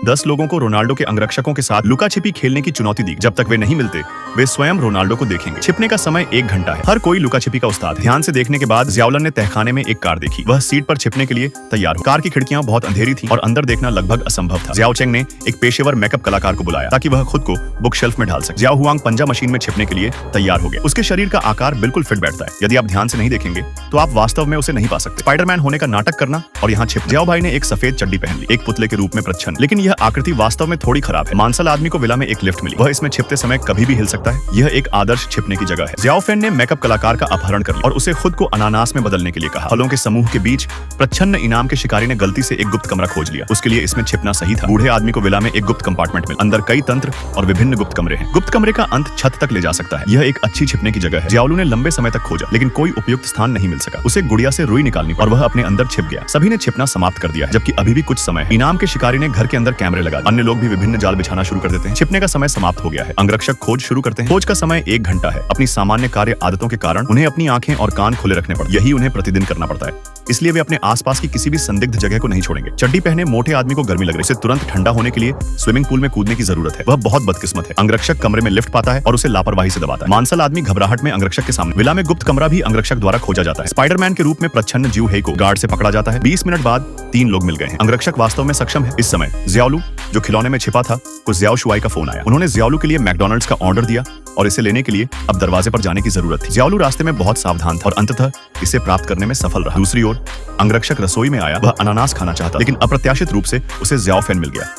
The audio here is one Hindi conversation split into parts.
10 लोगों को रोनाल्डो के अंगरक्षकों के साथ लुका छिपी खेलने की चुनौती दी। जब तक वे नहीं मिलते वे स्वयं रोनाल्डो को देखेंगे। छिपने का समय 1 घंटा है। हर कोई लुका छिपी का उस्ताद है। ध्यान से देखने के बाद ज़ियाओलन ने तहखाने में एक कार देखी। वह सीट पर छिपने के लिए तैयार हो। कार की खिड़कियां बहुत अंधेरी थीं और अंदर देखना लगभग असंभव था। ज़ियाओ चेंग ने एक पेशेवर मेकअप कलाकार को बुलाया ताकि वह खुद को बुक शेल्फ में ढाल सके। ज़ियाओ हुआंग पंजा मशीन में छिपने के लिए तैयार हो गया। उसके शरीर का आकार बिल्कुल फिट बैठता है। यदि आप ध्यान से नहीं देखेंगे तो आप वास्तव में उसे नहीं पा सकते। स्पाइडरमैन होने का नाटक करना और यहाँ छिप। ज़ियाओ भाई ने एक सफेद चड्डी पहन ली, एक पुतले के रूप में प्रच्छन्न, लेकिन यह आकृति वास्तव में थोड़ी खराब है। मांसल आदमी को विला में एक लिफ्ट मिली। वह इसमें छिपते समय कभी भी हिल सकता है। यह एक आदर्श छिपने की जगह है। ज़ियाओ फेन ने मेकअप कलाकार का अपहरण कर लिया और उसे खुद को अनानास में बदलने के लिए कहा। फलों के समूह के बीच प्रच्छन्न इनाम के शिकारी ने गलती से एक गुप्त कमरा खोज लिया। उसके लिए इसमें छिपना सही था। बूढ़े आदमी को विला में एक गुप्त कंपार्टमेंट मिला। अंदर कई तंत्र और विभिन्न गुप्त कमरे हैं। गुप्त कमरे का अंत छत तक ले जा सकता है। यह एक अच्छी छिपने की जगह है। ज़ियाओलू ने लंबे समय तक खोजा लेकिन कोई उपयुक्त स्थान नहीं मिल सका। उसे गुड़िया से रुई निकालनी और वह अपने अंदर छिप गया। सभी ने छिपना समाप्त कर दिया जबकि अभी भी कुछ समय है। इनाम के शिकारी ने घर के अंदर कैमरे लगा। अन्य लोग भी विभिन्न जाल बिछाना शुरू कर देते हैं। छिपने का समय समाप्त हो गया है। अंगरक्षक खोज शुरू करते हैं। खोज का समय 1 घंटा है। अपनी सामान्य कार्य आदतों के कारण उन्हें अपनी आंखें और कान खुले रखने पड़ते। यही उन्हें प्रतिदिन करना पड़ता है, इसलिए वे अपने आसपास की किसी भी संदिग्ध जगह को नहीं छोड़ेंगे। चड्डी पहने मोटे आदमी को गर्मी लग रही है। उसे तुरंत ठंडा होने के लिए स्विमिंग पूल में कूदने की जरूरत है। वह बहुत बदकिस्मत है। अंगरक्षक कमरे में लिफ्ट पाता है और उसे लापरवाही से दबाता है। मांसल आदमी घबराहट में अंगरक्षक के सामने। विला में गुप्त कमरा भी अंगरक्षक द्वारा खोजा जाता है। स्पाइडरमैन के रूप में प्रच्छन्न जीव हेई को गार्ड से पकड़ा जाता है। 20 मिनट बाद 3 लोग मिल गए हैं। अंगरक्षक वास्तव में सक्षम है। इस समय ज़ियाओलू जो खिलौने में छिपा था को ज़ियाओ शुआई का फोन आया। उन्होंने ज़ियाओलू के लिए मैकडॉनल्ड्स का ऑर्डर दिया और इसे लेने के लिए अब दरवाजे पर जाने की जरूरत थी। ज़ियाओलू रास्ते में बहुत सावधान था और अंततः इसे प्राप्त करने में सफल रहा। दूसरी ओर अंगरक्षक रसोई में आया। वह अनानास खाना चाहता लेकिन अप्रत्याशित रूप से उसे ज़ियाओ फेन मिल गया।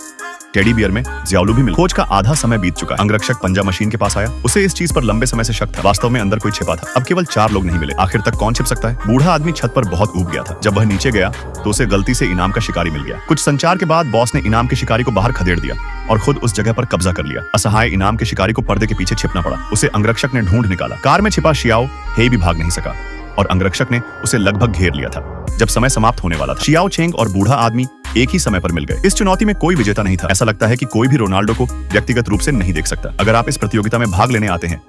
टेडी बियर में ज़ियाओलू भी मिला। खोज का आधा समय बीत चुका। अंगरक्षक पंजा मशीन के पास आया। उसे इस चीज पर लंबे समय से शक था। वास्तव में अंदर कोई छिपा था। अब केवल 4 लोग नहीं मिले। आखिर तक कौन छिप सकता है? बूढ़ा आदमी छत पर बहुत ऊब गया था। जब वह नीचे गया तो उसे गलती से इनाम का शिकारी मिल गया। कुछ संचार के बाद बॉस ने इनाम के शिकारी को बाहर खदेड़ दिया और खुद उस जगह पर कब्जा कर लिया। असहाय इनाम के शिकारी को पर्दे के पीछे छिपना पड़ा। उसे अंगरक्षक ने ढूंढ निकाला। कार में छिपा शियाओ हेई भी भाग नहीं सका और अंगरक्षक ने उसे लगभग घेर लिया था जब समय समाप्त होने वाला था। शियाओ चेंग और बूढ़ा आदमी एक ही समय पर मिल गए। इस चुनौती में कोई विजेता नहीं था। ऐसा लगता है कि कोई भी रोनाल्डो को व्यक्तिगत रूप से नहीं देख सकता। अगर आप इस प्रतियोगिता में भाग लेने आते हैं